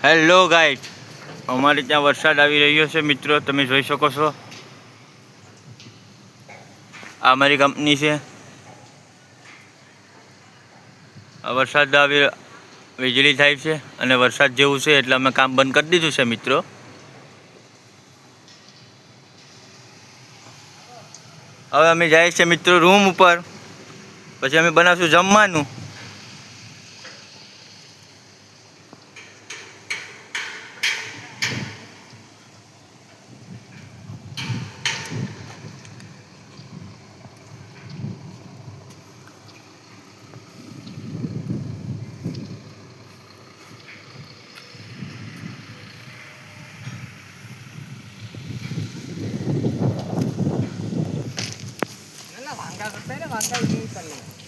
Hello guide, અમારે ત્યાં વરસાદ આવી રહ્યો છે મિત્રો, તમે જોઈ શકો છો. આ અમારી કંપની છે. વરસાદ આવી, વીજળી થાય છે અને વરસાદ જેવું છે એટલે અમે કામ બંધ કરી દીધું છે મિત્રો. હવે અમે જાય છે મિત્રો રૂમ ઉપર, પછી અમે બનાવશું જમવાનું. वांगा करते हैं ना, वांगा यही कर लेंगे.